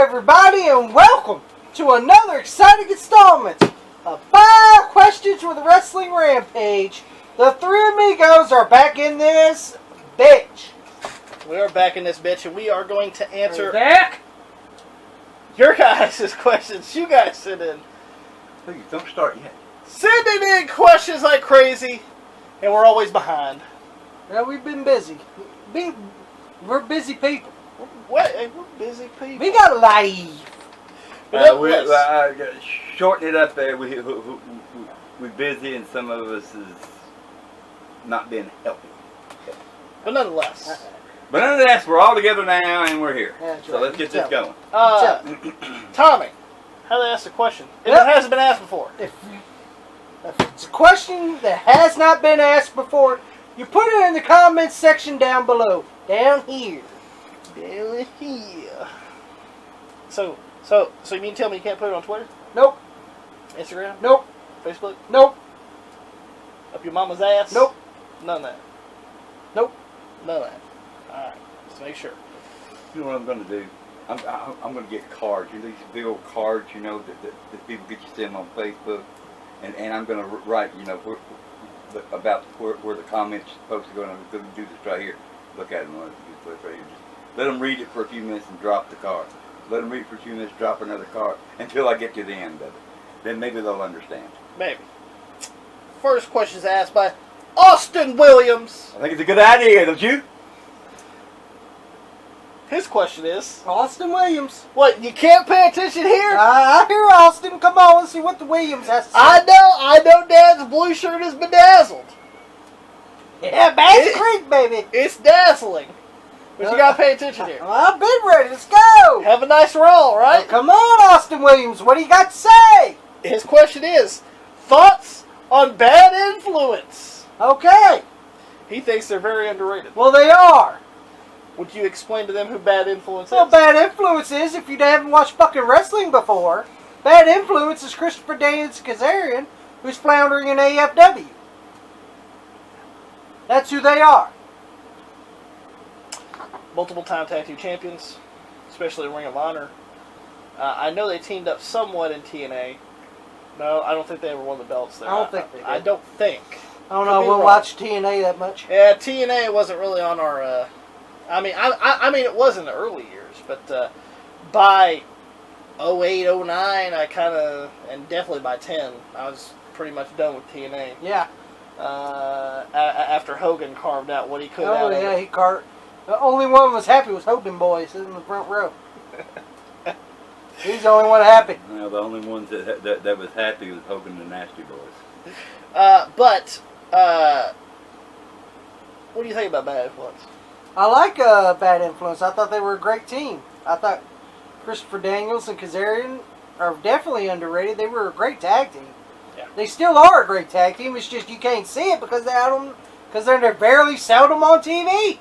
everybody, and welcome to another exciting installment of 5 Questions with a Wrestling Rampage. The three amigos are back in this bitch. We are back in this bitch, and we are going to answer back your guys' questions. You guys send in. Please, don't start yet. Sending in questions like crazy, and we're always behind. Well, we've been busy. We're busy people. What? Hey, we're busy people. We got life. Shorten it up there. We're busy, and some of us is not being healthy. But nonetheless. We're all together now, and we're here. That's so right. let's get this going. Tommy, how do they ask the question? If Yep. it hasn't been asked before. If it's a question that has not been asked before, you put it in the comments section down below. Down here. Down here. So you mean to tell me you can't put it on Twitter? Nope. Instagram? Nope. Facebook? Nope. Up your mama's ass? Nope. None of that. Nope. None of that. Alright, let's make sure. You know what I'm going to do? I'm going to get cards. You know, these big old cards, you know, that people get you sent on Facebook. And I'm going to write, you know, about where the comments folks are going to do this right here. Look at them. Right here. Just let them read it for a few minutes and drop the card. Let them read it for a few minutes, drop another card until I get to the end of it. Then maybe they'll understand. Maybe. First question is asked by Austin Williams. I think it's a good idea, don't you? His question is, Austin Williams. what, you can't pay attention here? I hear Austin. Come on, let's see what the Williams has to say. I know Dad's blue shirt is bedazzled. Yeah, Bass Creek, baby. It's dazzling. But you gotta pay attention here. I've been ready. Let's go. Have a nice roll, right? Oh, come on, Austin Williams. What do you got to say? His question is, thoughts on Bad Influence? Okay. He thinks they're very underrated. Well, they are. Would you explain to them who Bad Influence is? Well, Bad Influence is, if you haven't watched fucking wrestling before, Bad Influence is Christopher Daniels Kazarian, who's floundering in AFW. That's who they are. Multiple time tag team champions, especially in Ring of Honor. I know they teamed up somewhat in TNA. No, I don't think they ever won the belts there. I don't think they did. I don't think. I don't know. We'll watch TNA that much. Yeah, TNA wasn't really on our. I mean, it was in the early years, but by 08, 09, I kind of, and definitely by 10, I was pretty much done with TNA. Yeah. After Hogan carved out what he could out of yeah, it. he carved. The only one who was happy was Hogan Boy sitting in the front row. He's the only one happy. Well, the only ones that was happy was Hogan and the Nasty Boys. But what do you think about Bad Influence? I like Bad Influence. I thought they were a great team. I thought Christopher Daniels and Kazarian are definitely underrated. They were a great tag team. Yeah. They still are a great tag team. It's just you can't see it because they're barely seldom on TV.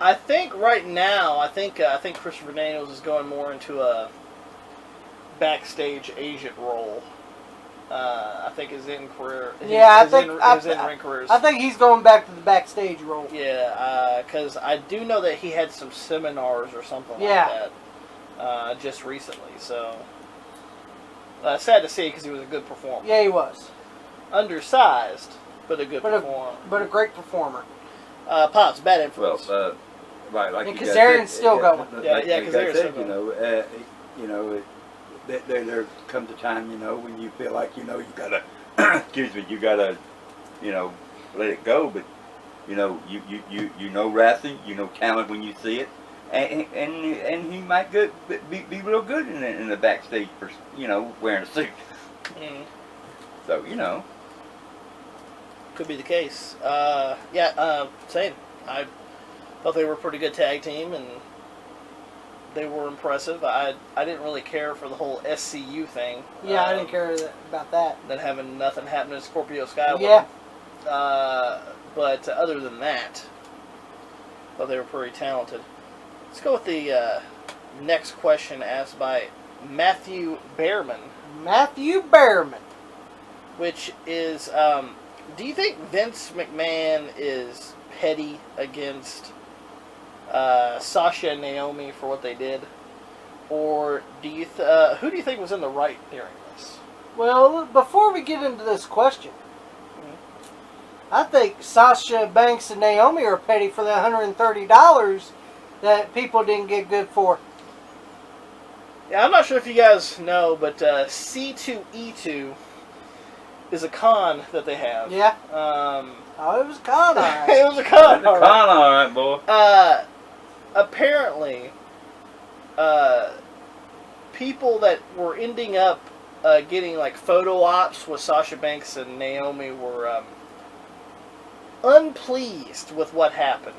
I think right now, I think Christopher Daniels is going more into a backstage agent role. I think his in-ring career. I think he's going back to the backstage role. Yeah, because I do know that he had some seminars or something like that just recently. So sad to see because he was a good performer. Yeah, he was. Undersized, but a good performer. But a great performer. Pops, Bad Influence. Well, right, like and you Kazarian's still going. Kazarian's still going. You know, there comes a time, you know, when you feel like, you know, you gotta, you gotta, you know, let it go. But, you know, you know wrestling, you know talent when you see it, and he might be real good in the backstage, you know, wearing a suit. Mm. So, you know. Could be the case. Same. I thought they were a pretty good tag team, and they were impressive. I didn't really care for the whole SCU thing. Yeah, I didn't care about that. Than having nothing happen to Scorpio Sky. Yeah. But other than that, I thought they were pretty talented. Let's go with the next question asked by Matthew Behrman. Matthew Behrman. Which is, do you think Vince McMahon is petty against Sasha and Naomi for what they did? or do you who do you think was in the right during this? Well, before we get into this question, I think Sasha Banks and Naomi are petty for that $130 that people didn't get good for. Yeah, I'm not sure if you guys know, but C2E2 is a con that they have. Yeah. Oh, it was a con, all right. It was a con. All right, boy. Apparently, people that were ending up getting like photo ops with Sasha Banks and Naomi were unpleased with what happened.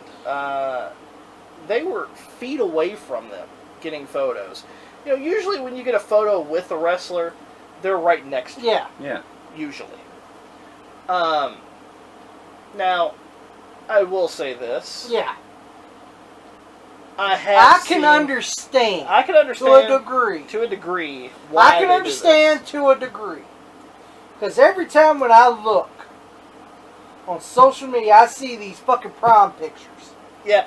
They were feet away from them getting photos. You know, usually when you get a photo with a wrestler, they're right next to you. Yeah. Yeah. Usually. Now, I will say this. Yeah. I can understand. I can understand to a degree. To a degree. Why I can they understand to a degree. Because every time when I look on social media, I see these fucking prom pictures. Yeah.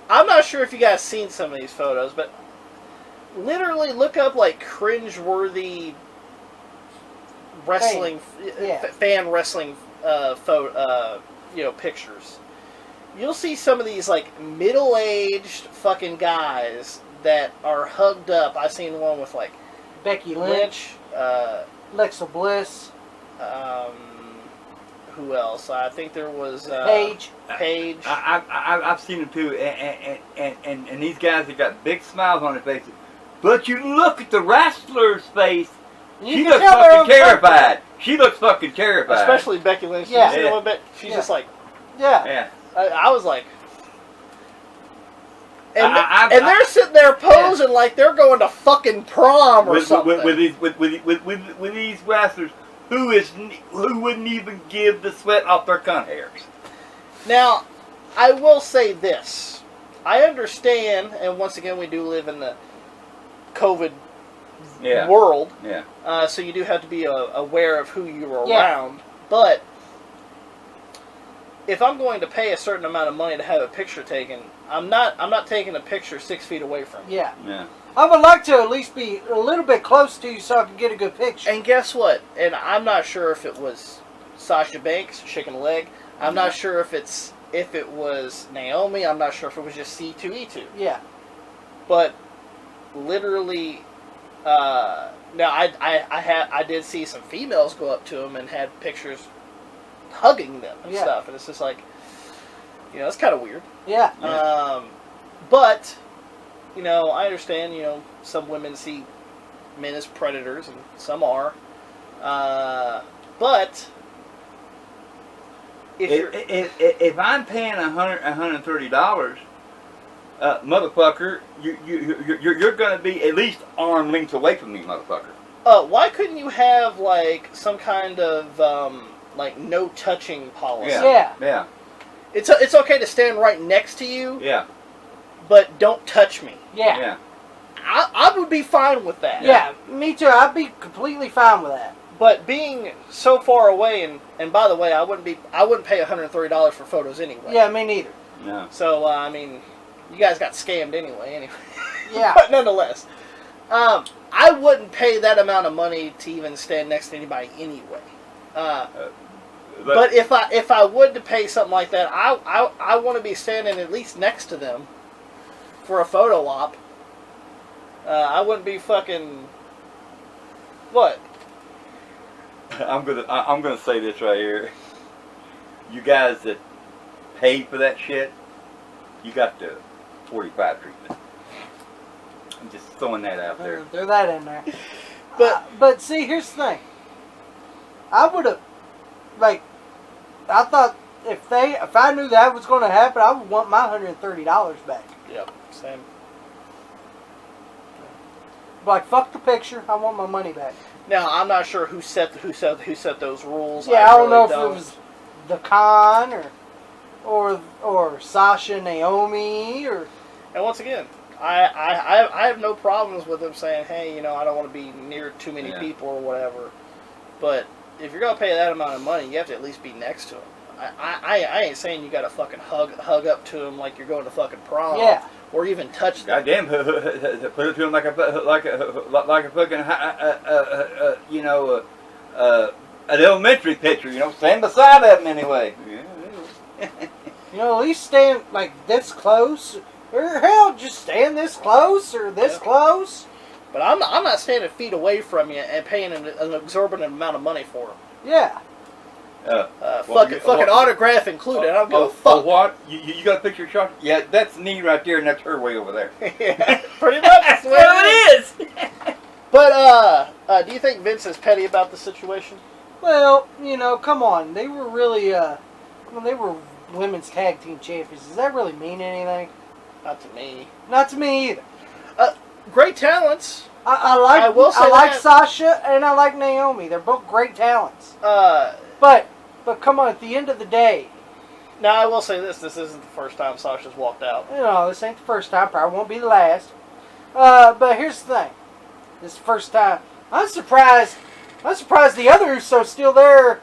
I'm not sure if you guys seen some of these photos, but literally look up like cringeworthy wrestling fan wrestling pictures. You'll see some of these like middle-aged fucking guys that are hugged up. I seen one with like Becky Lynch, Alexa Bliss. Who else? I think there was Paige. I've seen them too, and these guys have got big smiles on their faces. But you look at the wrestler's face. She looks fucking terrified. She looks fucking terrified. Especially Becky Lynch. Yeah. You see a little bit. She's just like. Yeah. I was like. And they're sitting there posing like they're going to fucking prom or something. With these wrestlers who wouldn't even give the sweat off their cunt hairs. Now, I will say this. I understand, and once again, we do live in the COVID world. Yeah. So you do have to be aware of who you're around. But if I'm going to pay a certain amount of money to have a picture taken, I'm not taking a picture 6 feet away from you. Yeah. Yeah. I would like to at least be a little bit close to you so I can get a good picture. And guess what? And I'm not sure if it was Sasha Banks, chicken leg. I'm not sure if it was Naomi. I'm not sure if it was just C2E2. Yeah. But literally, now I did see some females go up to him and had pictures hugging them and stuff, and it's just like, it's kind of weird. Yeah. But I understand. Some women see men as predators, and some are. But if I'm paying $130, motherfucker, you're going to be at least arm length away from me, motherfucker. Why couldn't you have like some kind of like no touching policy? Yeah. It's okay to stand right next to you. Yeah. But don't touch me. Yeah. I would be fine with that. Yeah, me too. I'd be completely fine with that. But being so far away, and by the way, I wouldn't pay $130 for photos anyway. Yeah, me neither. No. So I mean, you guys got scammed anyway. Yeah. But nonetheless, I wouldn't pay that amount of money to even stand next to anybody anyway. But if I would to pay something like that, I want to be standing at least next to them for a photo op. I wouldn't be fucking. What? I'm gonna say this right here. You guys that paid for that shit, you got the 45 treatment. I'm just throwing that out there. Throw that in there. But see, here's the thing. I would have, I thought if I knew that was going to happen, I would want my $130 back. Yep, same. Fuck the picture. I want my money back. Now I'm not sure who set those rules. Yeah, I don't know if it was the Khan or Sasha, Naomi, or. And once again, I have no problems with them saying, hey, I don't want to be near too many people or whatever. But if you're gonna pay that amount of money, you have to at least be next to them. I ain't saying you gotta fucking hug up to them like you're going to fucking prom. Yeah. or even touch them. Goddamn, put it to him like a fucking you know an elementary pitcher. You know, stand beside him anyway. You know, at least stand like this close, or hell, just stand this close or this close. But I'm not standing feet away from you and paying an exorbitant amount of money for them. Yeah. Fucking autograph included. I don't give a fuck. What? You got a picture of Sasha? Yeah, that's me right there, and that's her way over there. Yeah, pretty much. That's the way it is. But do you think Vince is petty about the situation? Well, you know, come on. They were really, they were women's tag team champions. Does that really mean anything? Not to me. Not to me either. Great talents. I like Sasha and I like Naomi. They're both great talents. But come on, at the end of the day. Now I will say this: this isn't the first time Sasha's walked out. You know, this ain't the first time. Probably won't be the last. But here's the thing: this is the first time. I'm surprised the other Uso's still there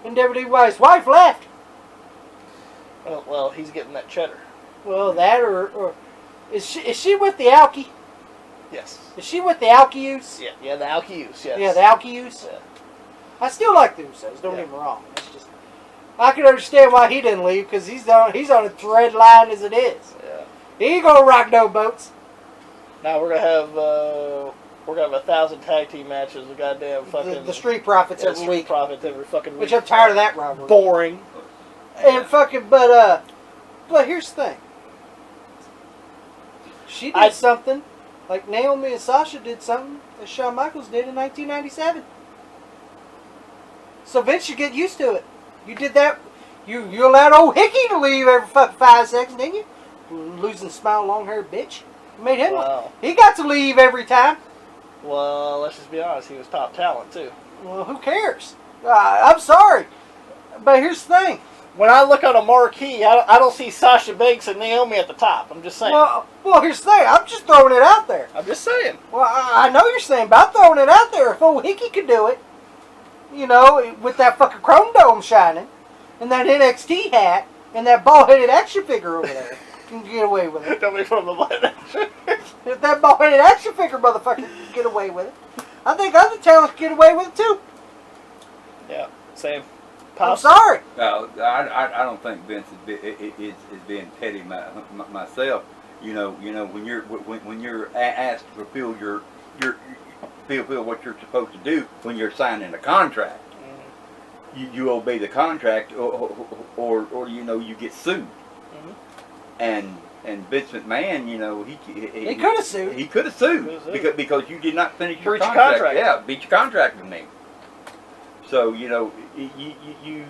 in WWE. His wife left. Well, he's getting that cheddar. Well, that or is she with the Alki? Yes. Is she with the Alkius? Yeah, the Alkius, yes. Yeah, the Alkius. Yeah. I still like the Usos. Don't get me wrong. It's just I can understand why he didn't leave because he's on a thread line as it is. Yeah. He ain't gonna rock no boats. Now we're gonna have 1,000 tag team matches. The goddamn fucking the Street Profits every week. Profits every fucking week. Which I'm tired of that rivalry. Boring. And fucking but here's the thing. She did something like Naomi and Sasha did something that Shawn Michaels did in 1997. So Vince should get used to it. You did that. You allowed old Hickey to leave every fucking 5 seconds, didn't you? Losing smile, long haired bitch. You made him. Wow. He got to leave every time. Well, let's just be honest. He was top talent too. Well, who cares? I'm sorry, but here's the thing. When I look on a marquee, I don't see Sasha Banks and Naomi at the top. I'm just saying. Well, here's the thing. I'm just throwing it out there. I'm just saying. Well, I know you're saying, but I'm throwing it out there. If old Hickey could do it, you know, with that fucking chrome dome shining, and that NXT hat, and that ball-headed action figure over there, can get away with it. Don't be from the button. If that ball-headed action figure motherfucker can get away with it, I think other talents can get away with it too. Yeah, same. I'm sorry. No, I don't think Vince is being petty myself. You know when you're asked to fulfill fulfill what you're supposed to do when you're signing a contract, you obey the contract, or you know you get sued. And Vince McMahon, you know he could have sued. He could have sued because you did not finish your Breach contract. Yeah, breach your contract with me. So you know you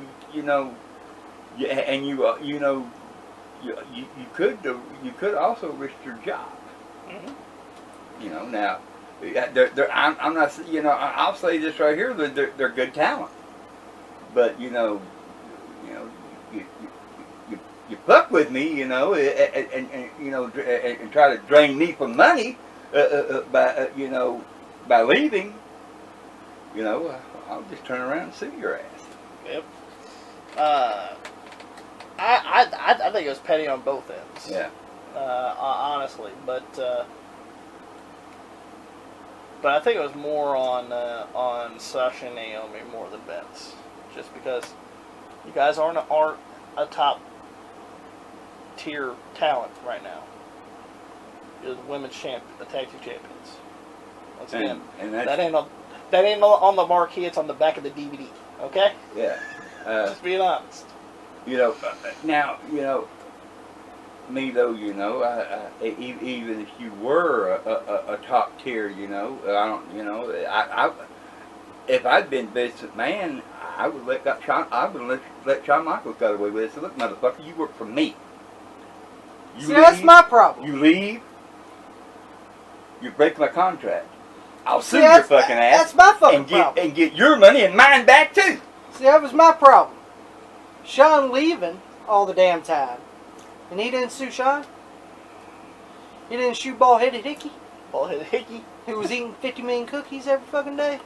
could also risk your job. You know now, I'm not, you know, I'll say this right here, they're good talent, but you fuck with me, you know, and try to drain me for money by leaving, you know. I'll just turn around and sue your ass. Yep. I think it was petty on both ends. Yeah. Honestly, but I think it was more on Sasha and Naomi more than Vince, just because you guys aren't a top tier talent right now. You're the women's the tag team champions. Once again, and that ain't on the marquee. It's on the back of the DVD. Okay. Yeah. Just being honest. You know, now you know me though. You know, even if you were a top tier, you know, I don't. You know, if I'd been Vince McMahon, I would let Shawn Michaels get away with it. So look, motherfucker, you work for me. That's my problem. You leave. You break my contract. I'll sue your fucking ass. That's my fucking problem. And get your money and mine back too. See, that was my problem. Shawn leaving all the damn time. And he didn't sue Shawn? He didn't shoot ball-headed Hickey? Ball-headed Hickey? Who was eating 50 million cookies every fucking day?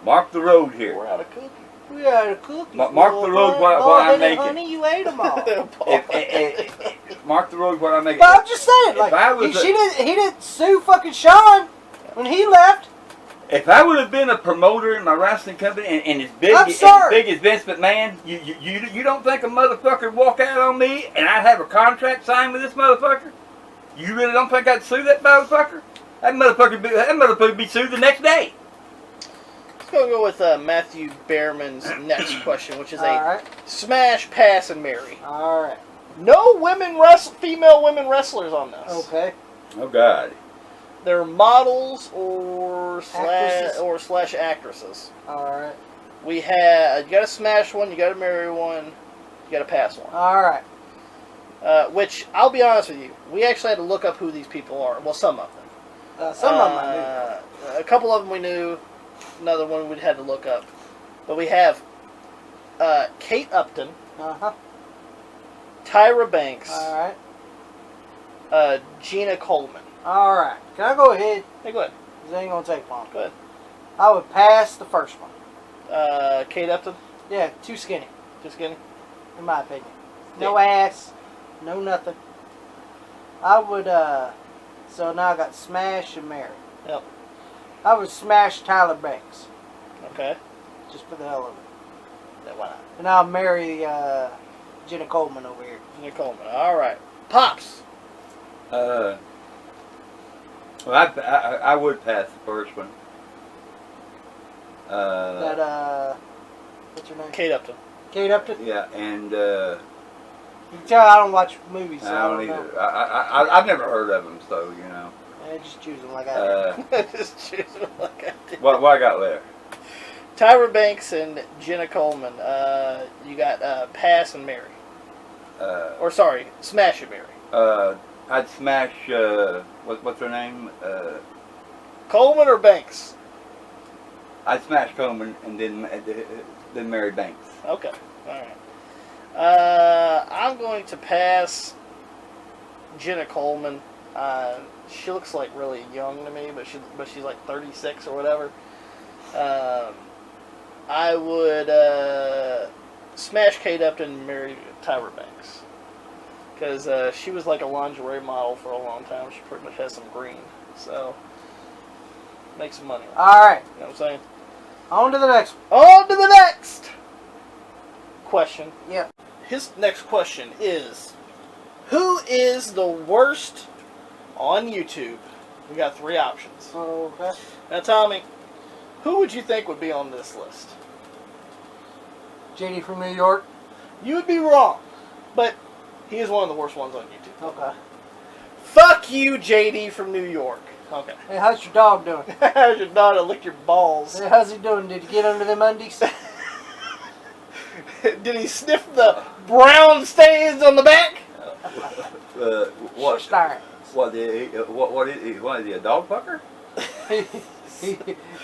Mark the road here. We're out of cookies. We out of cookies. Mark the road while I make honey, you ate them all. Mark the road where I make it. But I'm just saying, If like, I was he didn't sue fucking Sean when he left. If I would have been a promoter in my wrestling company and as big I'm as sorry. Vince McMahon, you don't think a motherfucker would walk out on me and I'd have a contract signed with this motherfucker? You really don't think I'd sue that motherfucker? That motherfucker would be sued the next day. Let's go with Matthew Behrman's next question, which is All right. smash, pass, and marry. All right. No female women wrestlers on this. Okay. Oh God. They're models or slash actresses. All right. We have you got to smash one, you got to marry one, you got to pass one. All right. Which I'll be honest with you, we actually had to look up who these people are. Well, some of them. Some of them I knew. A couple of them we knew. Another one we had to look up. But we have Kate Upton, Tyra Banks, All right. Gina Coleman. All right. Can I go ahead? Hey, go ahead. This ain't gonna take long. Go ahead. I would pass the first one. Kate Upton. Yeah, too skinny, Just kidding. in my opinion. No ass, no nothing. I would. So now I got smash and marry. Yep. I would smash Tyler Banks, Okay. just for the hell of it. Yeah, why not? And I'll marry Jenna Coleman over here. Gina Coleman. All right. Pops. Well, I would pass the first one. What's her name? Kate Upton. Kate Upton. Yeah, and You can tell I don't watch movies, so I don't know. either. I've never heard of them, so you know. I just choose them like I do. Just choose one like I did. What I got left? Tyra Banks and Jenna Coleman. You got pass and marry. Or sorry, smash and marry. I'd smash. What's her name? Coleman or Banks? I'd smash Coleman and then marry Banks. Okay. All right. I'm going to pass Jenna Coleman. She looks like really young to me, but she's like 36 or whatever. I would smash Kate Upton and marry Tyra Banks. Because she was like a lingerie model for a long time. She pretty much has some green. So, make some money. Alright. You know what I'm saying? On to the next one. On to the next question. Yeah. His next question is, who is the worst on YouTube? We got 3 options. Okay. Now, Tommy, who would you think would be on this list? JD from New York. You would be wrong, but he is one of the worst ones on YouTube. Okay. Fuck you, JD from New York. Okay. Hey, how's your dog doing? How's your daughter lick your balls? Hey, how's he doing? Did he get under them undies? Did he sniff the brown stains on the back? What? Start. What is he? A dog fucker?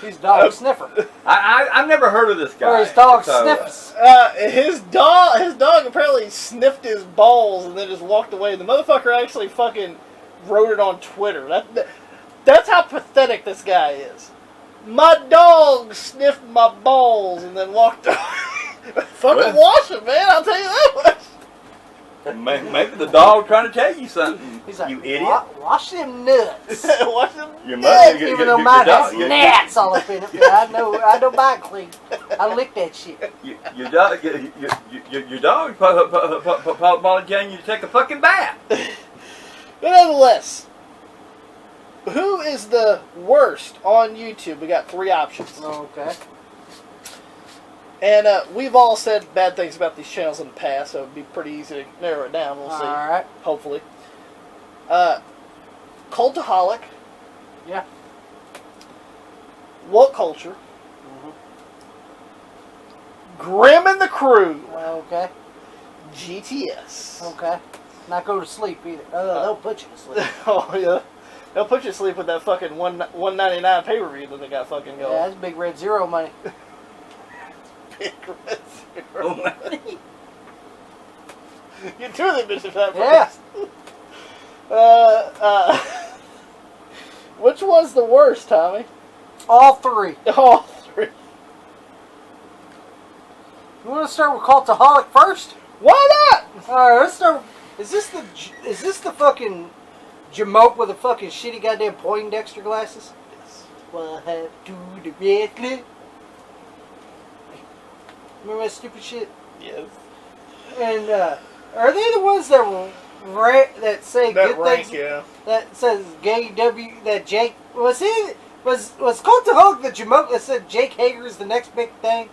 He's dog sniffer. I've never heard of this guy. Or his dog so, sniffs. His dog apparently sniffed his balls and then just walked away. The motherfucker actually fucking wrote it on Twitter. That's how pathetic this guy is. My dog sniffed my balls and then walked away. Fucking wash him, man. I'll tell you that much. Maybe the dog trying to tell you something. He's like, you idiot. Wash them nuts. Wash him. Your Yeah, even though mine has your- gnats all up in it, but I know mine clean. I lick that shit. Your dog, your dog probably telling you to take a fucking bath. But nonetheless, who is the worst on YouTube? We got 3 options. Okay. And we've all said bad things about these channels in the past, so it'd be pretty easy to narrow it down. We'll see. Alright. Hopefully. Cultaholic. Yeah. Woke Culture. Grim and the Crew. Okay. GTS. Okay. Not go to sleep either. They'll put you to sleep. Oh, yeah. They'll put you to sleep with that fucking $1.99 pay-per-view that they got fucking going. Yeah, that's big red zero money. Big Red Zero. Oh, man. You two of them bitches that Yeah. Which one's the worst, Tommy? All 3. All 3. You want to start with Cultaholic first? Why not? Alright, let's start with Is this the fucking jamoke with the fucking shitty goddamn Poindexter glasses? Yes. What happened to the wrestler? Remember that stupid shit? Yes. And are they the ones that that say That good rank, things? yeah. That says gay W. That Jake was Cultaholic the jamoke that said Jake Hager is the next big thing?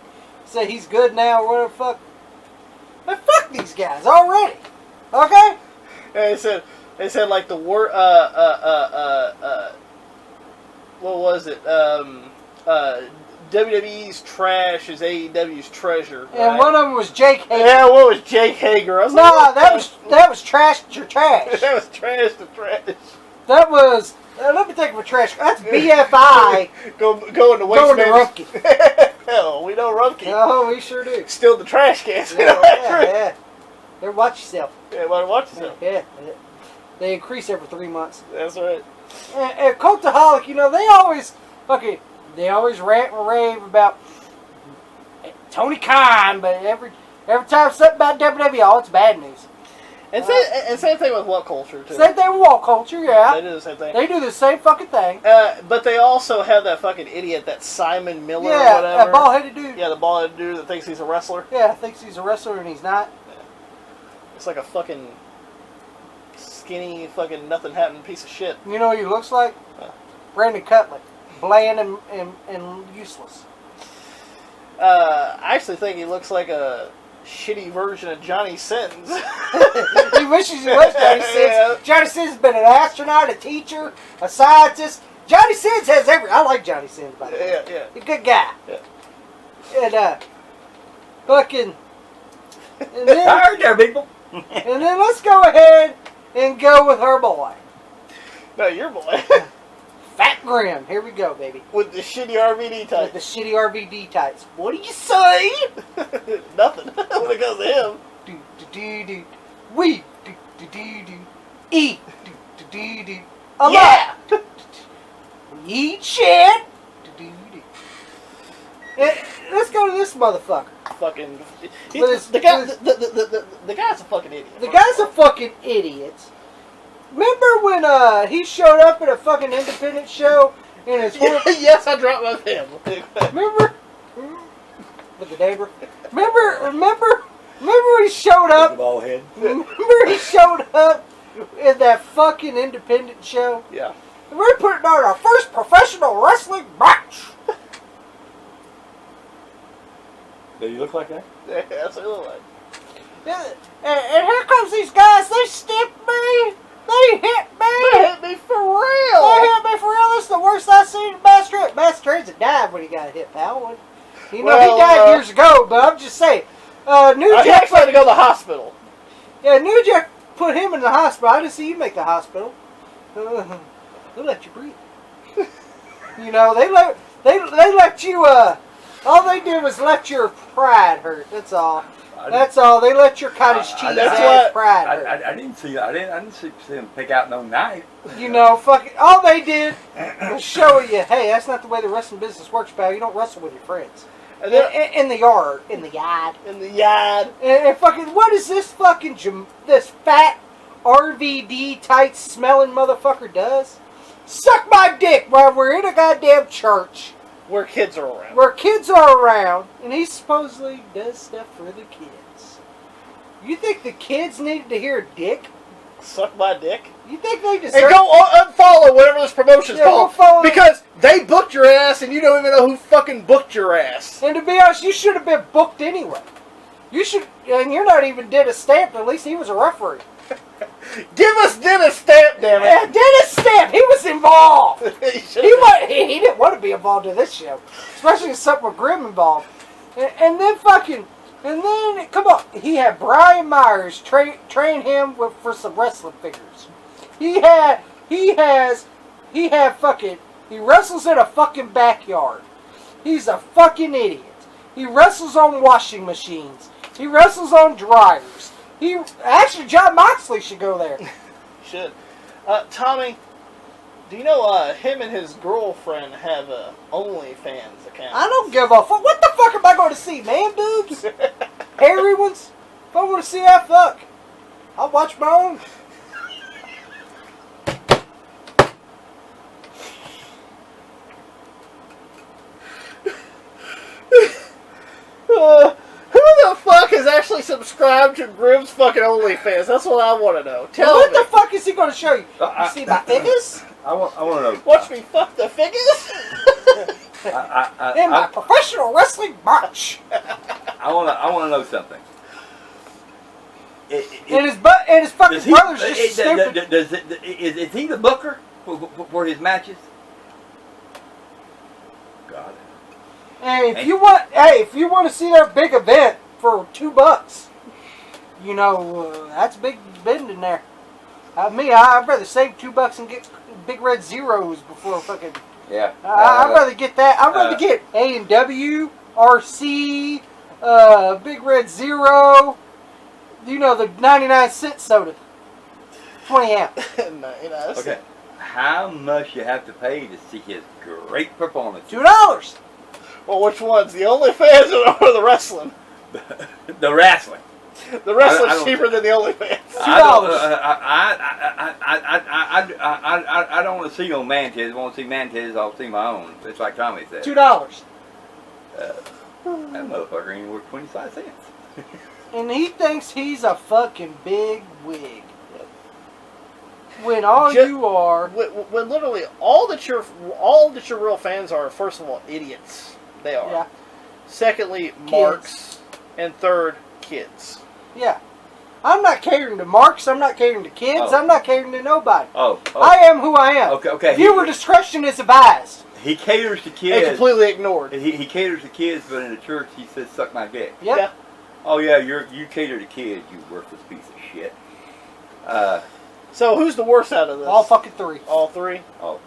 Said he's good now or whatever the fuck. But fuck these guys already. Okay. Yeah, they said like the word what was it? WWE's trash is AEW's treasure. Right? And one of them was Jake Hager. Yeah, what was Jake Hager? I was Nah, that was trash to trash. that was trash to trash. That was let me think of a trash. That's BFI. Going to waste Going to Rumpke. Hell, we know Rumpke. Oh, we sure do. Still the trash cans. Yeah. There, watch yourself. Yeah, watch yourself. Yeah. They increase every 3 months. That's right. And Cultaholic, they always rant and rave about Tony Khan, but every time something about WWE, it's bad news. And same thing with What Culture, too. Same thing with Wall Culture, yeah. They do the same thing. They do the same fucking thing. But they also have that fucking idiot, that Simon Miller or Yeah, whatever. that bald-headed dude. Yeah, the bald-headed dude that thinks he's a wrestler. Yeah, thinks he's a wrestler and he's not. Yeah. It's like a fucking skinny, fucking nothing happening piece of shit. You know what he looks like? Brandon Cutlet. Bland and useless. I actually think he looks like a shitty version of Johnny Sins. He wishes he was Johnny Sins. Yeah. Johnny Sins has been an astronaut, a teacher, a scientist. Johnny Sins has I like Johnny Sins, by the way. Yeah. He's a good guy. Yeah. And, fucking... And then, All right there, people. and then let's go ahead and go with her boy. No, your boy. Fat Grim. Here we go, baby. With the shitty RVD With type. the shitty RVD tights. What do you say? Nothing. When it goes to him. Do do do do. We do do do do. Eat do do do do. A Yeah. lot. We eat shit. Do do do. Let's go to this motherfucker. Fucking. The guy's a fucking idiot. The guy's a fucking idiot. Remember when he showed up at a fucking independent show in his Yes, I dropped my pen. Remember with the neighbor? Remember when he showed up? Bald head. Remember he showed up in that fucking independent show? Yeah. We're putting on our first professional wrestling match. Do you look like that? Yeah, that's what it looked like. And here comes these guys. They stiffed me. They hit me. They hit me for real. They hit me for real. This is the worst I've seen in Mass Trade. Mass Transit died when he got hit, pal. He died years ago, but I'm just saying. New He Jack actually had to go to the hospital. Yeah, New Jack put him in the hospital. I didn't see you make the hospital. They let you breathe. They let you. All they did was let your pride hurt. That's all. That's all. They let your cottage cheese ass pride hurt. I didn't see. I didn't see him pick out no knife. Fucking. All they did was show you, hey, that's not the way the wrestling business works, pal. You don't wrestle with your friends. And then, In the yard. In the yard. in the yard. And fucking, what is this fucking, this fat RVD tight smelling motherfucker does? Suck my dick while we're in a goddamn church. Where kids are around. Where kids are around, and he supposedly does stuff for the kids. You think the kids needed to hear dick? Suck my dick. You think they deserve... And go unfollow whatever this promotion's Yeah, called. go follow because they booked your ass and you don't even know who fucking booked your ass. And to be honest, you should have been booked anyway. You should... And you're not even Dennis Stamp, at least he was a referee. Give us Dennis Stamp, damn it. Yeah, Dennis Stamp, he was involved. he He didn't want to be involved in this show. Especially with something with Grimm involved. And then fucking... And then, come on, he had Brian Myers train him for some wrestling figures. He wrestles in a fucking backyard. He's a fucking idiot. He wrestles on washing machines. He wrestles on dryers. Actually, John Moxley should go there. Should. Tommy, do you know him and his girlfriend have a OnlyFans account? I don't give a fuck. What the fuck am I going to see? Man boobs? Hairy ones? If I want to see that, fuck. I'll watch my own. Who the fuck has actually subscribed to Grimm's fucking OnlyFans? That's what I want to know. Tell What me. the fuck is he going to show you? You see my figures? I want to know. Watch me fuck the figures? In my professional wrestling match. I want to know something. And his fucking brother's just stupid. Is he the booker for his matches? God. Hey, if you want to see their big event for $2, you know that's big bidding there. I'd rather save $2 and get big red zeros before fucking. Yeah. I'd rather get that. I'd rather get A&W, RC, big red zero. You know the 99-cent soda, 20 ounce. Okay. How much you have to pay to see his great performance? $2. Well, which ones? The OnlyFans or the wrestling? The wrestling. The wrestling's cheaper than the OnlyFans. $2. I don't want to see no Mantez. I want to see Mantez. I'll see my own. It's like Tommy said. $2. That motherfucker ain't worth 25 cents. And he thinks he's a fucking big wig. When all you are... When literally all that your real fans are, first of all, idiots. They are. Yeah. Secondly, marks. And third, kids. Yeah. I'm not catering to marks. I'm not catering to kids. Oh. I'm not catering to nobody. Oh. I am who I am. Okay. Viewer discretion is advised. He caters to kids. And completely ignored. He caters to kids, but in the church he says, "Suck my dick." Yep. Yeah. Oh yeah, you cater to kids, you worthless piece of shit. So who's the worst out of this? All fucking three. All three? Oh.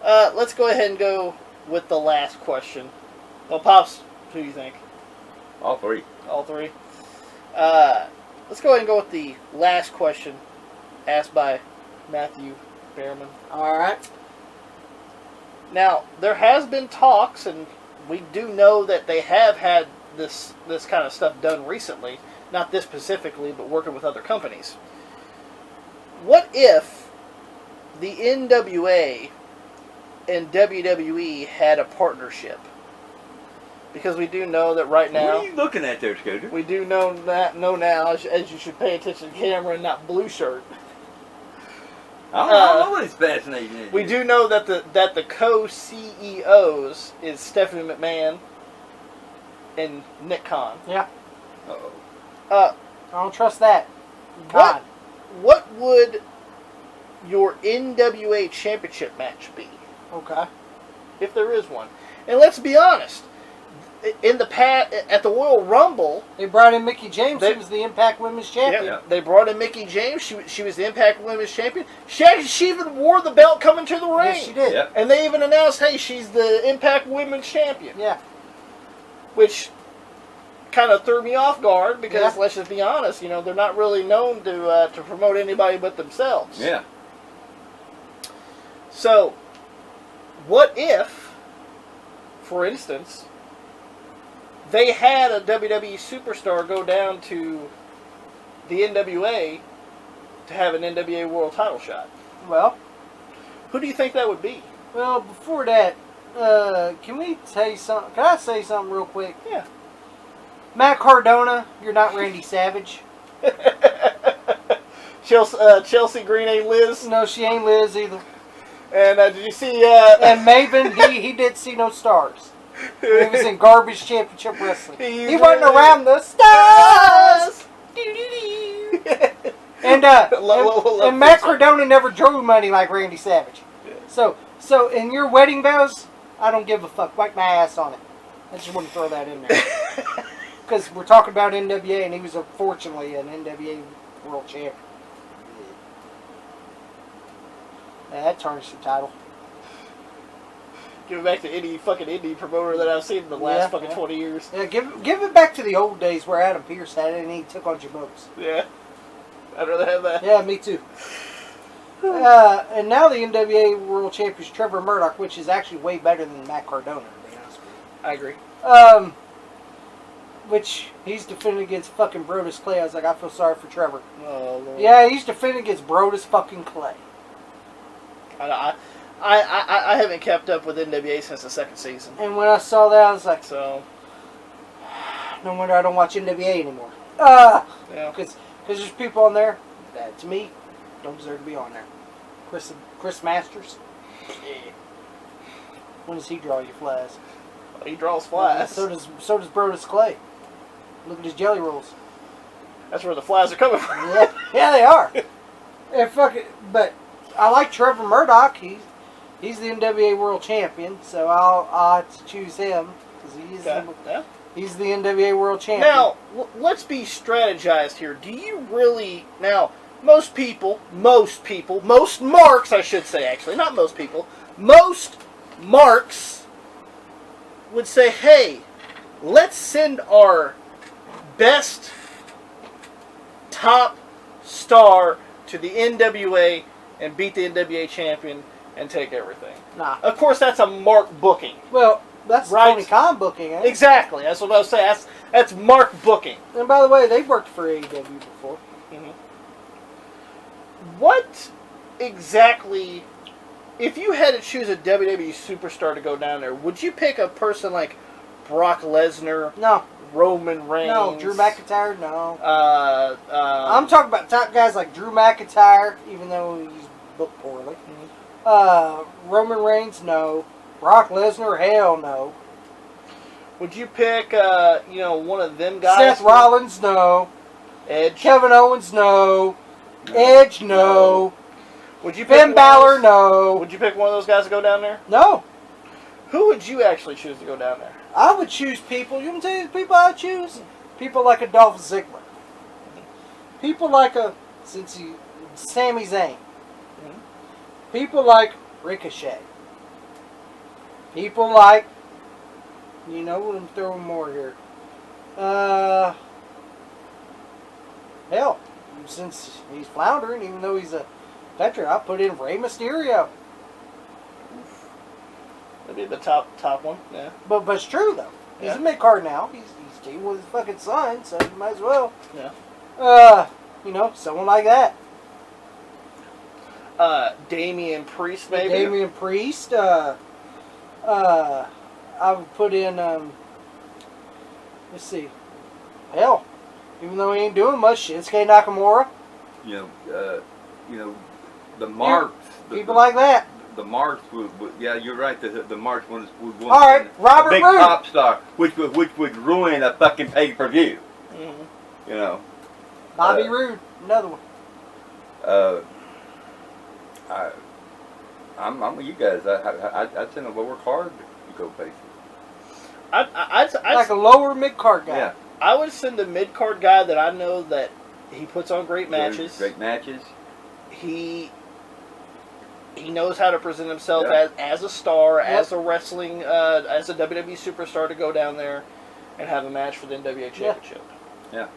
Let's go ahead and go with the last question. Well, Pops, who do you think? All three. All three? Let's go ahead and go with the last question asked by Matthew Behrman. Alright. Now, there has been talks, and we do know that they have had this kind of stuff done recently. Not this specifically, but working with other companies. What if the NWA and WWE had a partnership? Because we do know that right now... What are you looking at there, Scooter? We do know now, as you should pay attention to the camera and not blue shirt. I don't know what is fascinating. We do know that the co-CEOs is Stephanie McMahon and Nick Khan. Yeah. Uh-oh. I don't trust that. God. What would your NWA championship match be? Okay. If there is one. And let's be honest. In the past, at the Royal Rumble... They brought in Mickie James, who was the Impact Women's Champion. Yeah, they brought in Mickie James. She was the Impact Women's Champion. She even wore the belt coming to the ring. Yes, she did. Yeah. And they even announced, hey, she's the Impact Women's Champion. Yeah. Which kind of threw me off guard because, let's just be honest, they're not really known to promote anybody but themselves. Yeah. So, what if, for instance, they had a WWE superstar go down to the NWA to have an NWA World Title shot? Well. Who do you think that would be? Well, before that, can we say something? Can I say something real quick? Yeah. Matt Cardona, you're not Randy Savage. Chelsea Green ain't Liz. No, she ain't Liz either. And did you see? And Maven, he didn't see no stars. He was in garbage championship wrestling. He wasn't around the stars. And Matt Cardona never drew money like Randy Savage. So in your wedding vows, I don't give a fuck. Wipe my ass on it. I just want to throw that in there. Because we're talking about NWA, and he was unfortunately an NWA world champion. Yeah, that tarnished the title. Give it back to any fucking indie promoter that I've seen in the last fucking 20 years. Yeah, give it back to the old days where Adam Pearce had it and he took on Jamoke's. Yeah. I'd rather have that. Yeah, me too. And now the NWA World Champion is Trevor Murdoch, which is actually way better than Matt Cardona, to be honest with you. I agree. which he's defending against fucking Brodus Clay. I was like, I feel sorry for Trevor. Oh, Lord. Yeah, he's defending against Brodus fucking Clay. I haven't kept up with NWA since the second season. And when I saw that, I was like, So, no wonder I don't watch NWA anymore. yeah. Because there's people on there that, to me, don't deserve to be on there. Chris Masters. Yeah. When does he draw your flies? He draws flies. So does Brodus Clay. Look at his jelly rolls. That's where the flies are coming from. Yeah, they are. And fucking, but I like Trevor Murdoch. He's the NWA World Champion, so I'll have to choose him because he's the NWA World Champion. Now, let's be strategized here. Do you really now? Most marks, I should say, actually, not most people. Most marks would say, "Hey, let's send our best top star to the NWA and beat the NWA champion and take everything." Nah. Of course, that's a mark booking. Well, that's Right. Tony Khan booking, eh? Exactly. That's what I was saying. That's mark booking. And by the way, they've worked for AEW before. Mm-hmm. What exactly, if you had to choose a WWE superstar to go down there, would you pick a person like Brock Lesnar, No. Roman Reigns? No. Drew McIntyre? No. I'm I'm talking about top guys like Drew McIntyre, even though he's booked poorly. Roman Reigns? No. Brock Lesnar? Hell no. Would you pick, one of them guys? Seth Rollins? No. Edge? Kevin Owens? No. Edge? No. Would you pick Finn Balor? Would No. you pick one of those guys to go down there? No. Who would you actually choose to go down there? I would choose people. You want to tell you the people I would choose? People like a Dolph Ziggler. People like Sami Zayn. People like Ricochet. People like, we'll throw more here. Hell, since he's floundering, even though he's a veteran, I'll put in Rey Mysterio. That'd be the top one, yeah. But it's true though. He's Yeah. a mid-card now. He's teaming with his fucking son, so you might as well. Yeah. Someone like that. Damian Priest, maybe? Damian Priest. I would put in, let's see. Hell, even though he ain't doing much, Shinsuke Nakamura. The marks. People like that. The marks would yeah, you're right. The marks would All right, Robert a big Roode. top star, which would ruin a fucking pay-per-view. Mm-hmm. Bobby Roode, another one. I'm with you guys. I'd send a lower card to go places. I'd Like a lower mid-card guy. Yeah. I would send a mid-card guy that I know that he puts on great matches. Great matches. He knows how to present himself Yeah. as a star, Yep. as a wrestling, as a WWE superstar to go down there and have a match for the NWA Championship. Yeah.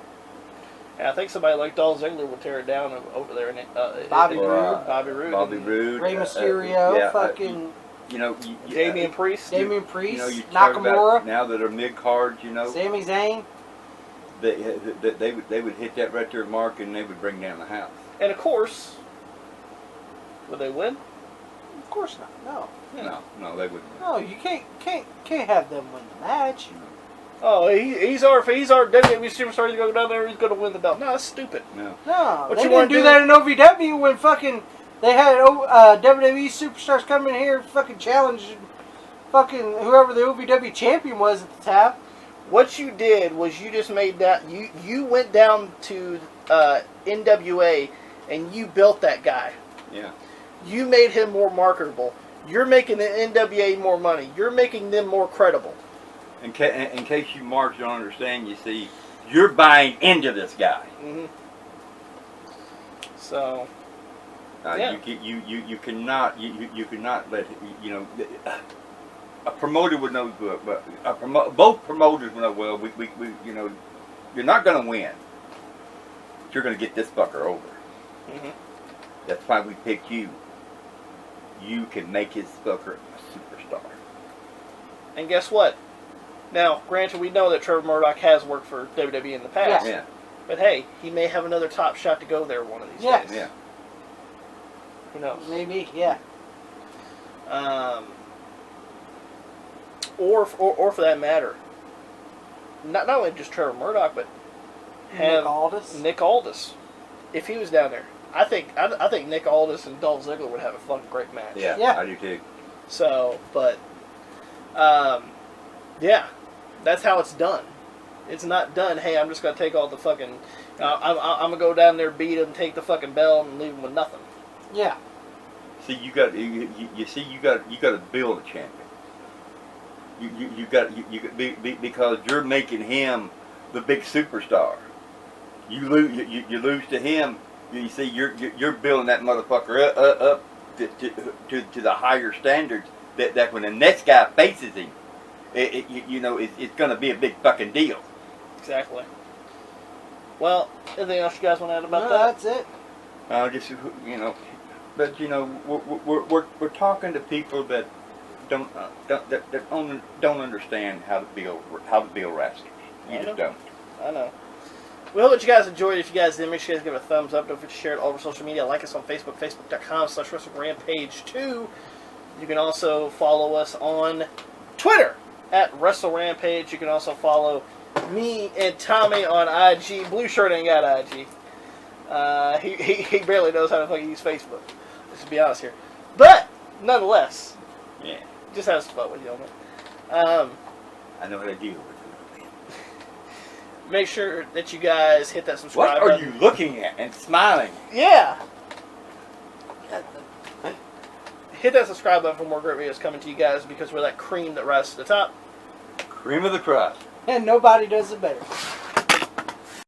And I think somebody like Dolph Ziggler would tear it down over there. Bobby Roode. Bobby Roode. Rey Mysterio, fucking. Damian Priest. Damian Priest, You talk about Nakamura, now that are mid cards, Sami Zayn. they would hit that right there mark and they would bring down the house. And of course, would they win? Of course not. No. No, they wouldn't. No, you can't have them win the match. Oh, he's our WWE superstar. He's going to go down there. He's going to win the belt. No, that's stupid. No. No, What they you didn't wanna do do- that in OVW when fucking they had WWE superstars come in here fucking challenging fucking whoever the OVW champion was at the time. What you did was you just made that you went down to NWA and you built that guy. Yeah. You made him more marketable. You're making the NWA more money. You're making them more credible. In case you marks don't understand, you see, you're buying into this guy. Mm-hmm. So. Yeah. You cannot let a promoter would know, but both promoters would know. Well, we you're not going to win. You're going to get this fucker over. Mm-hmm. That's why we picked you. You can make his fucker a superstar. And guess what? Now, granted, we know that Trevor Murdoch has worked for WWE in the past. Yeah. But hey, he may have another top shot to go there one of these Yes. days. Yeah. Who knows? Maybe, yeah. Or for that matter, not only just Trevor Murdoch, but have Nick Aldis, if he was down there. I think Nick Aldis and Dolph Ziggler would have a fucking great match. Yeah, Yeah. I do too. So, but, yeah, that's how it's done. It's not done. Hey, I'm just gonna take all the fucking. I'm gonna go down there, beat him, take the fucking belt, and leave him with nothing. Yeah. See, you got to build a champion. You got because you're making him the big superstar. You lose to him. You see, you're building that motherfucker up to the higher standards that when the next guy faces him, it's going to be a big fucking deal. Exactly. Well, anything else you guys want to add about No, that? that's it. Just but we're talking to people that don't understand how to build wrestlers. You just don't. I know. We hope that you guys enjoyed. If you guys did, make sure you guys give it a thumbs up. Don't forget to share it all over social media. Like us on Facebook, facebook.com/WrestleRampage2. You can also follow us on Twitter at WrestleRampage. You can also follow me and Tommy on IG. Blue Shirt ain't got IG. He barely knows how to fucking use Facebook. Let's be honest here. But, nonetheless, Yeah. just has fun with you on it. I know how to deal with it. Make sure that you guys hit that What subscribe are button. you looking at and smiling? Yeah. Hit that subscribe button for more great videos coming to you guys because we're that cream that rises to the top. Cream of the crop. And nobody does it better.